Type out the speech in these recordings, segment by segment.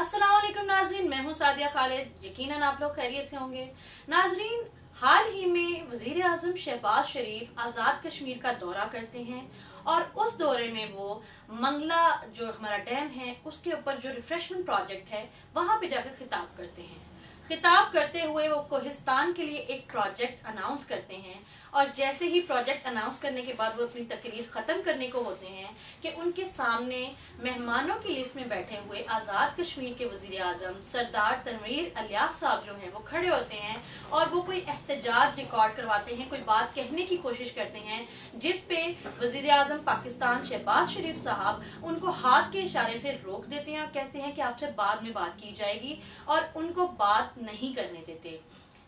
अस्सलाम वालेकुम नाजरीन, मैं हूं सादिया खालिद। यकीनन आप लोग खैरियत से होंगे। नाजरीन, हाल ही में वज़ीर आज़म शहबाज शरीफ आज़ाद कश्मीर का दौरा करते हैं और उस दौरे में वो मंगला जो हमारा डैम है उसके ऊपर जो रिफ्रेशमेंट प्रोजेक्ट है वहाँ पे जाकर खिताब करते हैं। खिताब करते हुए वो कोहिस्तान के लिए एक प्रोजेक्ट अनाउंस करते हैं और जैसे ही प्रोजेक्ट अनाउंस करने के बाद वो अपनी तकरीर ख़त्म करने को होते हैं कि उनके सामने मेहमानों की लिस्ट में बैठे हुए आज़ाद कश्मीर के वज़ीर आज़म सरदार तनवीर इलियास साहब जो हैं वो खड़े होते हैं और वो कोई एहतजाज रिकॉर्ड करवाते हैं, कोई बात कहने की कोशिश करते हैं जिस पे वज़ीर आज़म पाकिस्तान शहबाज शरीफ साहब उनको हाथ के इशारे से रोक देते हैं और कहते हैं कि आपसे बाद में बात की जाएगी और उनको बात नहीं करने देते।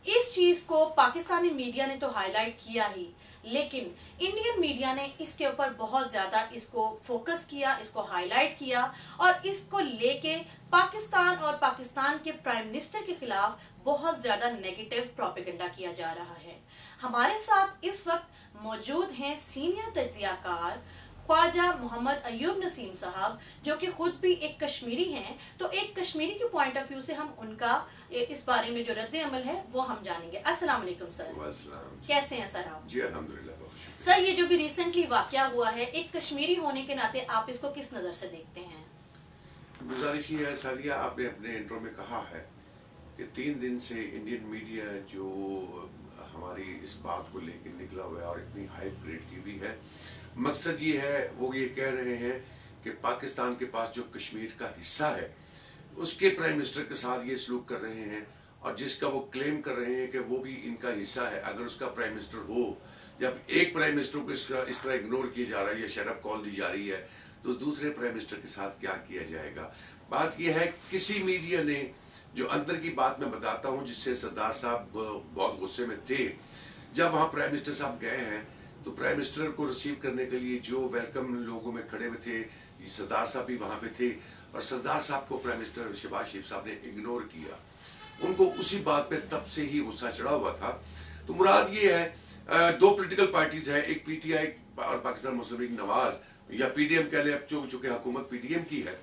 इस चीज को पाकिस्तानी मीडिया ने तो हाईलाइट किया ही, लेकिन इंडियन मीडिया ने इसके ऊपर बहुत ज्यादा इसको फोकस किया, इसको हाईलाइट किया और इसको लेके पाकिस्तान और पाकिस्तान के प्राइम मिनिस्टर के खिलाफ बहुत ज्यादा नेगेटिव प्रोपेगेंडा किया जा रहा है। हमारे साथ इस वक्त मौजूद हैं सीनियर तज्जियाकार ख्वाजा मोहम्मद अयूब नसीम साहब, जो कि खुद भी एक कश्मीरी हैं। तो एक कश्मीरी के पॉइंट ऑफ व्यू से हम उनका इस बारे में जो रद्द अमल है वो हम जानेंगे। अस्सलाम वालेकुम सर, कैसे हैं सर आप? जी अल्हम्दुलिल्लाह। सर, ये जो भी रिसेंटली वाकया हुआ है, एक कश्मीरी होने के नाते आप इसको किस नज़र से देखते हैं? गुजारिश ये है सादिया, आपने अपने इंट्रो में कहा है कि 3 दिन से इंडियन मीडिया जो हमारी इस बात को लेकर निकला हुआ है और इतनी हाइप क्रिएट की हुई है, मकसद ये है, वो ये कह रहे हैं कि पाकिस्तान के पास जो कश्मीर का हिस्सा है उसके प्राइम मिनिस्टर के साथ ये सलूक कर रहे हैं और जिसका वो क्लेम कर रहे हैं कि वो भी इनका हिस्सा है। अगर उसका प्राइम मिनिस्टर हो, जब एक प्राइम मिनिस्टर को इस तरह इग्नोर किया जा रहा है या शट अप कॉल दी जा रही है, तो दूसरे प्राइम मिनिस्टर के साथ क्या किया जाएगा। बात यह है, किसी मीडिया ने जो अंदर की बात मैं बताता हूँ, जिससे सरदार साहब बहुत गुस्से में थे, जब वहाँ प्राइम मिनिस्टर साहब गए हैं तो प्राइम मिनिस्टर को रिसीव करने के लिए जो वेलकम लोगों में खड़े हुए थे, सरदार साहब भी वहाँ पे थे और सरदार साहब को प्राइम मिनिस्टर शहबाज शरीफ साहब ने इग्नोर किया। उनको उसी बात पे तब से ही गुस्सा चढ़ा हुआ था। तो मुराद ये है, 2 पॉलिटिकल पार्टीज है, एक पीटीआई और पाकिस्तान मुस्लिम लीग नवाज या पीडीएम कह ले, अब चूंकि हुकूमत पीडीएम की है,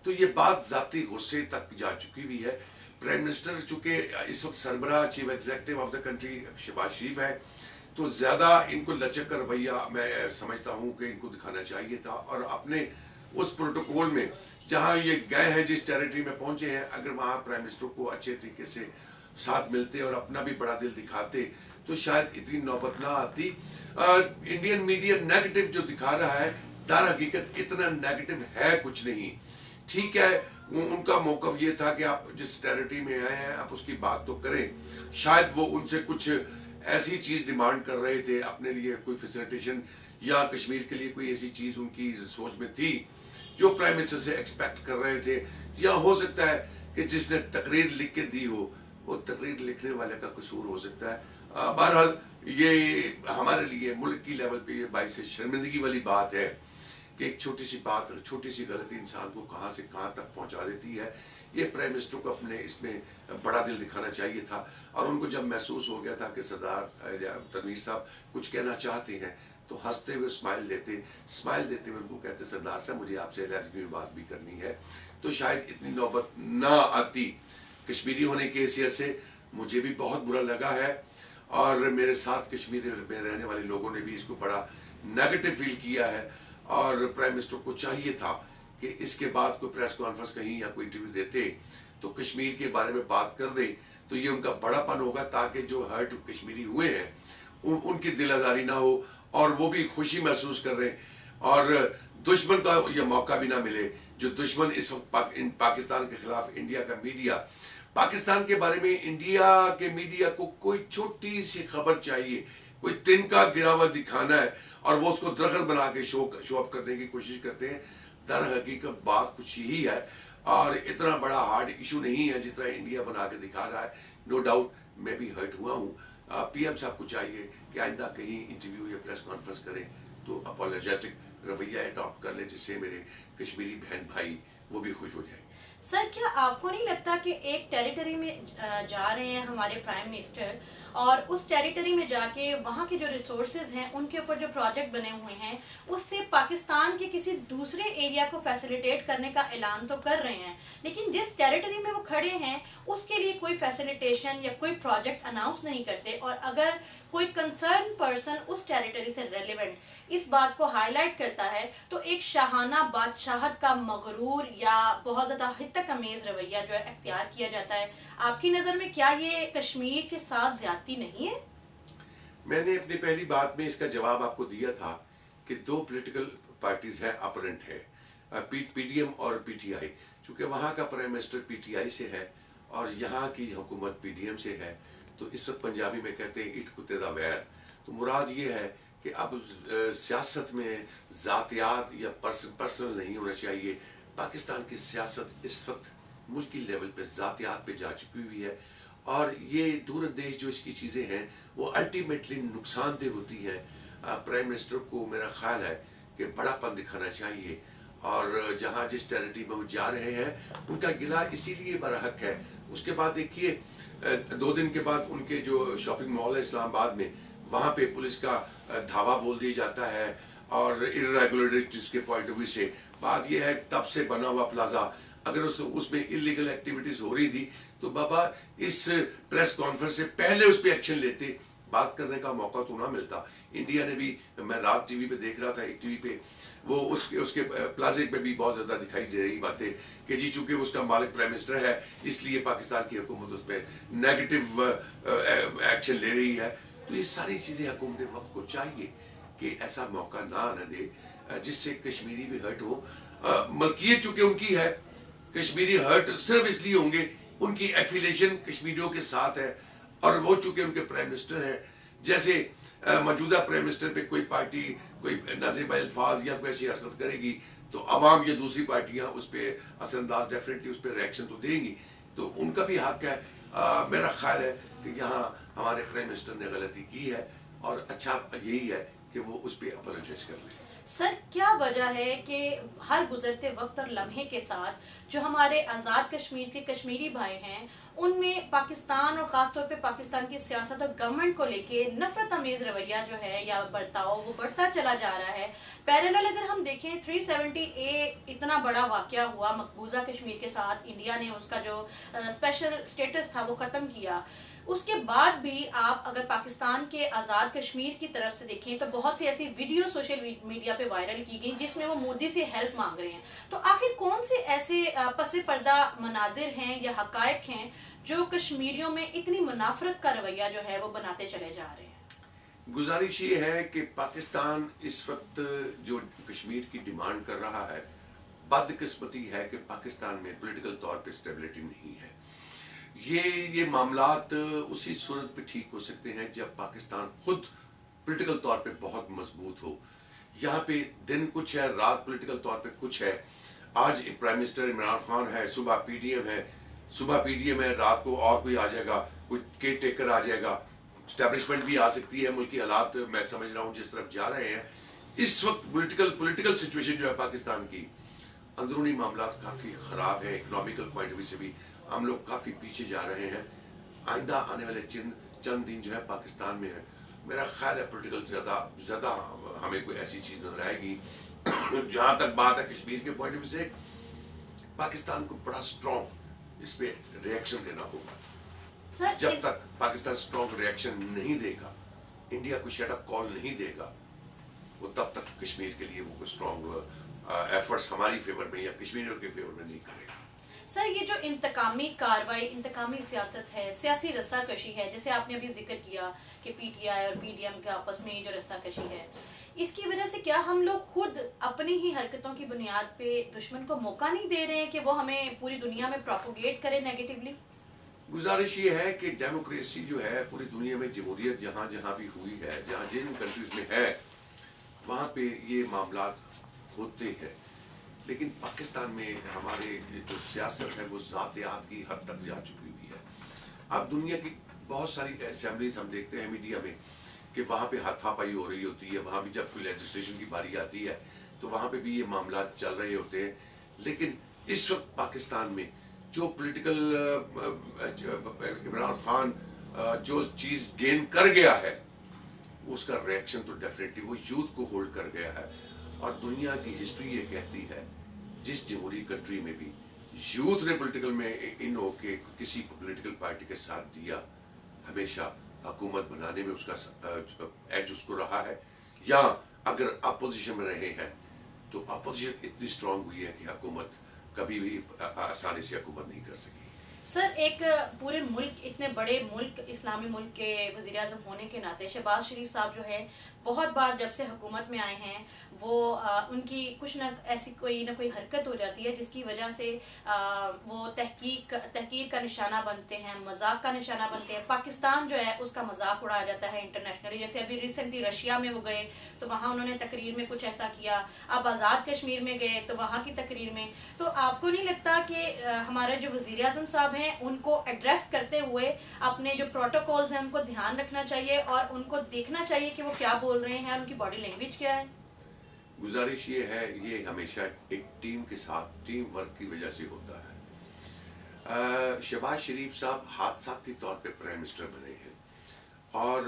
तो ये बात जाती गुस्से तक जा चुकी हुई है। प्राइम मिनिस्टर चूंकि इस वक्त सरबराह chief executive of the country Shahbaz Sharif है, तो ज्यादा इनको लचक कर रवैया मैं समझता हूँ कि इनको दिखाना चाहिए था और अपने उस प्रोटोकॉल में जहाँ ये गए हैं, जिस टेरिटरी में पहुंचे हैं, अगर वहाँ प्राइम मिनिस्टर को अच्छे तरीके से साथ मिलते और अपना भी बड़ा दिल दिखाते तो शायद इतनी नौबत ना आती। इंडियन मीडिया नेगेटिव जो दिखा रहा है, दर हकीकत इतना नेगेटिव है कुछ नहीं। ठीक है, उनका मौक़िफ़ ये था कि आप जिस टेरिटरी में आए हैं आप उसकी बात तो करें। शायद वो उनसे कुछ ऐसी चीज़ डिमांड कर रहे थे अपने लिए, कोई फैसिलिटेशन या कश्मीर के लिए कोई ऐसी चीज़ उनकी सोच में थी जो प्राइम मिनिस्टर से एक्सपेक्ट कर रहे थे। या हो सकता है कि जिसने तकरीर लिख के दी हो, वो तकरीर लिखने वाले का कसूर हो सकता है। बहरहाल ये हमारे लिए मुल्क की लेवल पे ये बाइस शर्मिंदगी वाली बात है कि एक छोटी सी बात, छोटी सी गलती इंसान को कहाँ से कहाँ तक पहुँचा देती है। ये प्राइम मिनिस्टर को अपने इसमें बड़ा दिल दिखाना चाहिए था और उनको जब महसूस हो गया था कि सरदार तनवीर साहब कुछ कहना चाहते हैं तो हंसते हुए स्माइल देते हुए उनको कहते, सरदार साहब मुझे आपसे अलहदगी में बात भी करनी है, तो शायद इतनी नौबत ना आती। कश्मीरी होने की हैसियत से मुझे भी बहुत बुरा लगा है और मेरे साथ कश्मीर में रहने वाले लोगों ने भी इसको बड़ा नेगेटिव फील किया है और प्राइम मिनिस्टर को चाहिए था कि इसके बाद कोई प्रेस कॉन्फ्रेंस कहीं या कोई इंटरव्यू देते तो कश्मीर के बारे में बात कर दे, तो ये उनका बड़ापन होगा, ताकि जो हर्ट कश्मीरी हुए हैं उनकी दिल आज़ारी ना हो और वो भी खुशी महसूस कर रहे हैं और दुश्मन का यह मौका भी ना मिले। जो दुश्मन इस वक्त पाकिस्तान के खिलाफ इंडिया का मीडिया, पाकिस्तान के बारे में इंडिया के मीडिया को कोई छोटी सी खबर चाहिए, कोई तिनका गिरा हुआ दिखाना है और वो उसको दरख्त बना के शो अप करने की कोशिश करते हैं। दर हकीकत बात कुछ यही है और इतना बड़ा हार्ड इशू नहीं है जितना इंडिया बना के दिखा रहा है। नो डाउट मैं भी हर्ट हुआ हूँ। पीएम साहब को चाहिए कि आइंदा कहीं इंटरव्यू या प्रेस कॉन्फ्रेंस करें तो अपोलोजेटिक रवैया अडॉप्ट कर ले, जिससे मेरे कश्मीरी बहन भाई वो भी खुश हो जाएंगे। सर, क्या आपको नहीं लगता कि एक टेरिटरी में जा रहे हैं हमारे प्राइम मिनिस्टर और उस टेरिटरी में जाके वहाँ के जो रिसोर्सेज हैं उनके ऊपर जो प्रोजेक्ट बने हुए हैं उससे पाकिस्तान के किसी दूसरे एरिया को फैसिलिटेट करने का ऐलान तो कर रहे हैं, लेकिन जिस ٹیریٹری میں وہ کھڑے ہیں اس کے لیے کوئی فیسیلیٹیشن یا کوئی پروجیکٹ اناؤنس نہیں کرتے، اور اگر کوئی کنسرن پرسن اس ٹیریٹری سے ریلیونٹ اس بات کو ہائی لائٹ کرتا ہے تو ایک شاہانہ بادشاہت کا مغرور یا بہت زیادہ حد تک امیز رویہ جو ہے اختیار کیا جاتا ہے. آپ کی نظر میں کیا یہ کشمیر کے ساتھ زیادتی نہیں ہے؟ میں نے اپنی پہلی بات میں اس کا جواب آپ کو دیا تھا کہ دو پولیٹیکل پارٹیز ہے، اپرنٹ ہے، پی ڈی ایم اور پی ٹی آئی. چونکہ وہاں کا prime minister P T I سے ہے اور یہاں کی حکومت پی ڈی ایم سے ہے، تو اس وقت پنجابی میں کہتے ہیں اٹ کتے دا ویر. تو مراد یہ ہے کہ اب سیاست میں ذاتیات یا پرسنل نہیں ہونا چاہیے. پاکستان کی سیاست اس وقت ملکی لیول پہ ذاتیات پہ جا چکی ہوئی ہے، اور یہ دور اندیش جو اس کی چیزیں ہیں وہ الٹیمیٹلی نقصان دہ ہوتی ہیں. پرائم منسٹر کو میرا خیال ہے کہ بڑا پن دکھانا چاہیے، اور جہاں جس ٹیریٹری میں وہ جا رہے ہیں ان کا گلہ اسی لیے برحق ہے. اس کے بعد دیکھیے 2 دن کے بعد ان کے جو شاپنگ مال ہے اسلام آباد میں، وہاں پہ پولیس کا دھاوا بول دیا جاتا ہے، اور irregularities کے پوائنٹ آف ویو سے بات یہ ہے تب سے بنا ہوا پلازا، اگر اس میں انلیگل ایکٹیویٹیز ہو رہی تھی تو بابا اس پریس کانفرنس سے پہلے اس پہ ایکشن لیتے، بات کرنے کا موقع تو نہ ملتا. انڈیا نے بھی، میں رات ٹی وی پہ دیکھ رہا تھا، ایک ٹی وی پہ وہ اس کے پلازے پہ بھی بہت زیادہ دکھائی دے رہی باتیں کہ جی چونکہ اس کا مالک پرائم منسٹر ہے اس لیے پاکستان کی حکومت اس پہ نیگیٹو ایکشن لے رہی ہے. تو یہ ساری چیزیں حکومت وقت کو چاہیے کہ ایسا موقع نہ آنے دے جس سے کشمیری بھی ہرٹ ہو. ملکیت چونکہ ان کی ہے، کشمیری ہرٹ صرف اس لیے ہوں گے ان کی ایفیلیشن کشمیریوں کے ساتھ ہے، اور وہ چونکہ ان کے پرائم منسٹر ہیں. جیسے موجودہ پرائم منسٹر پہ کوئی پارٹی کوئی نازیبہ الفاظ یا کوئی ایسی حرکت کرے گی تو عوام یا دوسری پارٹیاں اس پہ اثر انداز ڈیفینیٹلی اس پہ ریئیکشن تو دیں گی، تو ان کا بھی حق ہے. میرا خیال ہے کہ یہاں ہمارے پرائم منسٹر نے غلطی کی ہے، اور اچھا یہی ہے کہ وہ اس پہ اپولوجائز کر لیں. سر کیا وجہ ہے کہ ہر گزرتے وقت اور لمحے کے ساتھ جو ہمارے آزاد کشمیر کے کشمیری بھائی ہیں ان میں پاکستان اور خاص طور پہ پاکستان کی سیاست اور گورنمنٹ کو لے کے نفرت امیز رویہ جو ہے یا برتاؤ وہ بڑھتا چلا جا رہا ہے؟ پیرالل اگر ہم دیکھیں 370A اتنا بڑا واقعہ ہوا مقبوضہ کشمیر کے ساتھ، انڈیا نے اس کا جو اسپیشل اسٹیٹس تھا وہ ختم کیا. اس کے بعد بھی آپ اگر پاکستان کے آزاد کشمیر کی طرف سے دیکھیں تو بہت سی ایسی ویڈیو سوشل میڈیا پہ وائرل کی گئی جس میں وہ مودی سے ہیلپ مانگ رہے ہیں. تو آخر کون سے ایسے پس پردہ مناظر ہیں یا حقائق ہیں جو کشمیریوں میں اتنی منافرت کا رویہ جو ہے وہ بناتے چلے جا رہے ہیں؟ گزارش یہ ہے کہ پاکستان اس وقت جو کشمیر کی ڈیمانڈ کر رہا ہے، بدقسمتی ہے کہ پاکستان میں پولیٹیکل طور پہ اسٹیبلٹی نہیں ہے. یہ معاملات اسی صورت پہ ٹھیک ہو سکتے ہیں جب پاکستان خود پولیٹیکل طور پہ بہت مضبوط ہو. یہاں پہ دن کچھ ہے، رات پولیٹیکل طور پہ کچھ ہے. آج پرائم منسٹر عمران خان ہے، صبح پی ڈی ایم ہے، صبح پی ڈی ایم ہے، رات کو اور کوئی آ جائے گا، کوئی کیئر ٹیکر آ جائے گا، اسٹیبلشمنٹ بھی آ سکتی ہے. ملکی حالات میں سمجھ رہا ہوں جس طرف جا رہے ہیں اس وقت پولیٹیکل سچویشن جو ہے پاکستان کی، اندرونی معاملات کافی خراب ہے. اکنامیکل پوائنٹ آف ویو سے بھی ہم لوگ کافی پیچھے جا رہے ہیں. آئندہ آنے والے چند دن جو ہے پاکستان میں ہے، میرا خیال ہے پولیٹیکل زیادہ ہمیں کوئی ایسی چیز نظر آئے گی. جہاں تک بات ہے کشمیر کے پوائنٹ آف ویو سے، پاکستان کو بڑا اسٹرانگ اس پہ ریئیکشن دینا ہوگا. جب تک پاکستان اسٹرانگ ریئیکشن نہیں دے گا، انڈیا کو شٹ اپ کال نہیں دے گا، وہ تب تک کشمیر کے لیے وہ کوئی اسٹرانگ ایفرٹس ہماری فیور میں یا کشمیریوں کے فیور میں نہیں کرے گا. سر یہ جو انتقامی کاروائی، انتقامی سیاست ہے، سیاسی رسہ کشی ہے، جیسے آپ نے ابھی ذکر کیا کہ پی ٹی آئی اور پی ڈی ایم کے آپس میں یہ جو رسہ کشی ہے، اس کی وجہ سے کیا ہم لوگ خود اپنی ہی حرکتوں کی بنیاد پہ دشمن کو موقع نہیں دے رہے ہیں کہ وہ ہمیں پوری دنیا میں پروپوگیٹ کرے نیگیٹیولی؟ گزارش یہ ہے کہ ڈیموکریسی جو ہے پوری دنیا میں، جمہوریت جہاں جہاں بھی ہوئی ہے، جہاں جن کنٹریز میں ہے، وہاں پہ یہ معاملات ہوتے ہیں. لیکن پاکستان میں ہمارے جو سیاست ہے وہ ذاتیات کی حد تک جا چکی ہوئی ہے. اب دنیا کی بہت ساری اسمبلیز ہم دیکھتے ہیں میڈیا میں کہ وہاں پہ ہاتھا پائی ہو رہی ہوتی ہے، وہاں بھی جب کوئی لیجسلیشن کی باری آتی ہے تو وہاں پہ بھی یہ معاملات چل رہے ہوتے ہیں. لیکن اس وقت پاکستان میں جو پولیٹیکل عمران خان جو چیز گین کر گیا ہے اس کا ریئیکشن تو ڈیفینیٹلی وہ یوتھ کو ہولڈ کر گیا ہے. اور دنیا کی ہسٹری یہ کہتی ہے جس جمہوری کنٹری میں بھی यूथ ने पॉलिटिकल में इन होके किसी पॉलिटिकल पार्टी के साथ दिया, हमेशा हुकूमत बनाने में उसका एज उसको रहा है, या अगर अपोजिशन में रहे हैं तो अपोजिशन इतनी स्ट्रांग हुई है कि हुकूमत कभी भी आसानी से हुकूमत नहीं कर सकी। सर, एक पूरे मुल्क, इतने बड़े मुल्क, इस्लामी मुल्क के वज़ीर आज़म होने के नाते शहबाज शरीफ साहब जो है बहुत बार जब से हुकूमत में आए हैं वो उनकी कुछ ना ऐसी कोई ना कोई हरकत हो जाती है जिसकी वजह से वो तहकीर का निशाना बनते हैं, मजाक का निशाना बनते हैं। पाकिस्तान जो है उसका मजाक उड़ाया जाता है इंटरनेशनली। जैसे अभी रिसेंटली रशिया में वो गए तो वहाँ उन्होंने तकरीर में कुछ ऐसा किया, अब आज़ाद कश्मीर में गए तो वहाँ की तकरीर में। तो आपको नहीं लगता कि हमारे जो वज़ीर आज़म साहब हैं उनको एड्रेस करते हुए अपने जो प्रोटोकॉल्स हैं उनको ध्यान रखना चाहिए और उनको देखना चाहिए कि वो क्या बोल रहे हैं, उनकी बॉडी लैंग्वेज क्या है? गुजारिश ये है, ये हमेशा एक टीम के साथ टीम वर्क की वजह से होता है। शहबाज शरीफ साहब हादसाती तौर पे प्राइम मिनिस्टर बने हैं और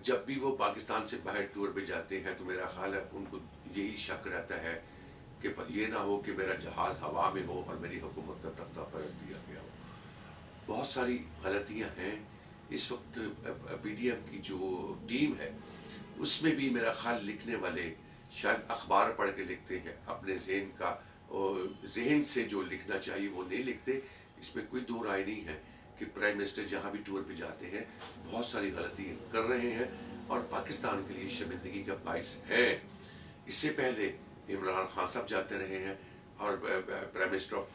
जब भी वो पाकिस्तान से बाहर टूर पे जाते हैं तो मेरा ख्याल है उनको यही शक रहता है कि ये ना हो कि मेरा जहाज़ हवा में हो और मेरी हुकूमत का तख्ता पलट दिया गया हो। बहुत सारी गलतियां हैं। इस वक्त पीडीएम की जो टीम है उसमें भी मेरा ख्याल लिखने वाले शायद अखबार पढ़ के लिखते हैं, अपने जहन से जो लिखना चाहिए वो नहीं लिखते। इसमें कोई दो राय नहीं है कि प्राइम मिनिस्टर जहाँ भी टूर पे जाते हैं बहुत सारी गलतियाँ कर रहे हैं और पाकिस्तान के लिए शर्मिंदगी का बाइस है। इससे पहले इमरान खान साहब जाते रहे हैं और प्राइम मिनिस्टर ऑफ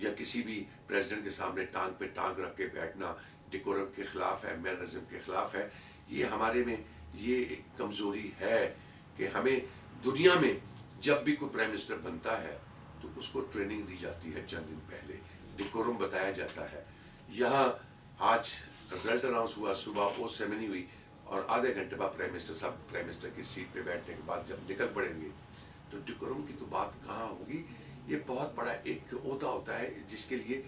या किसी भी प्रेसिडेंट के सामने टांग पे टांग रख के बैठना डेकोरम के खिलाफ है, मैनरिज्म के खिलाफ है। ये हमारे में ये एक कमज़ोरी है कि हमें दुनिया में जब भी कोई प्राइम मिनिस्टर बनता है तो उसको ट्रेनिंग दी जाती है, चंद दिन पहले डेकोरम बताया जाता है। यहाँ आज रिजल्ट अनाउंस हुआ, सुबह वो सेरेमनी हुई और आधे घंटे बाद प्राइम मिनिस्टर साहब प्राइम मिनिस्टर की सीट पे बैठने के बाद जब निकल पड़ेंगे तो डेकोरम की तो बात कहाँ होगी। ये बहुत बड़ा एक ओहदा होता है जिसके लिए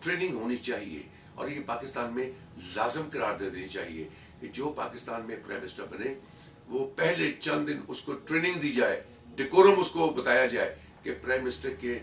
ट्रेनिंग होनी चाहिए और ये पाकिस्तान में लाजम करार दे देनी चाहिए कि जो पाकिस्तान में प्राइम मिनिस्टर बने वो पहले चंद दिन उसको ट्रेनिंग दी जाए, डेकोरम उसको बताया जाए कि प्राइम मिनिस्टर के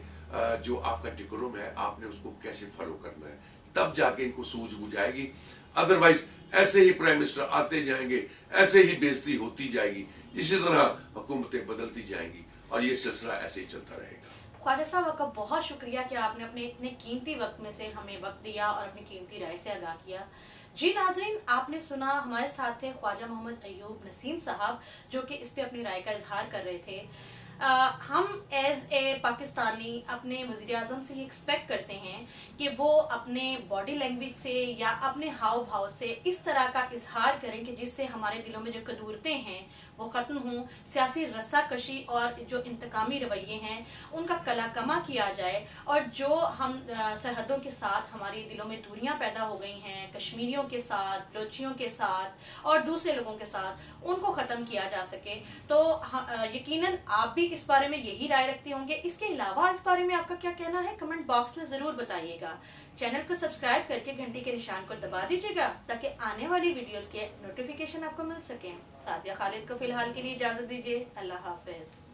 जो आपका डेकोरम है आपने उसको कैसे फॉलो करना है, तब जाके इनको सूझबूझ आएगी। अदरवाइज ऐसे ही प्राइम मिनिस्टर आते जाएंगे, ऐसे ही बेइज्जती होती जाएगी, इसी तरह हुकूमतें बदलती जाएंगी और ये सिलसिला ऐसे ही चलता रहेगा। ख्वाजा साहब, आपका बहुत शुक्रिया कि आपने अपने इतने कीमती वक्त में से हमें वक्त दिया और अपनी कीमती राय से आगाह किया। जी नाजरीन, आपने सुना, हमारे साथ थे ख्वाजा मोहम्मद अयूब नसीम साहब जो कि इस पे अपनी राय का इजहार कर रहे थे। हम एज ए पाकिस्तानी अपने वज़ीर आज़म से ये एक्सपेक्ट करते हैं कि वो अपने बॉडी लैंग्वेज से या अपने हाव भाव से इस तरह का इजहार करें कि जिससे हमारे दिलों में जो कदूरतें हैं वो ख़त्म हों, सियासी रस्साकशी और जो इंतकामी रवैये हैं उनका कलाकमा किया जाए और जो हम सरहदों के साथ हमारे दिलों में दूरियां पैदा हो गई हैं कश्मीरियों के साथ, बलोचियों के साथ और दूसरे लोगों के साथ, उनको ख़त्म किया जा सके। तो यकीनन आप भी इस बारे में यही राय रखते होंगे। इसके अलावा इस बारे में आपका क्या कहना है कमेंट बॉक्स में ज़रूर बताइएगा। चैनल को सब्सक्राइब करके घंटी के निशान को दबा दीजिएगा ताकि आने वाली वीडियोस के नोटिफिकेशन आपको मिल सकें। सादिया खालिद को फिलहाल के लिए इजाज़त दीजिए। अल्लाह हाफिज़।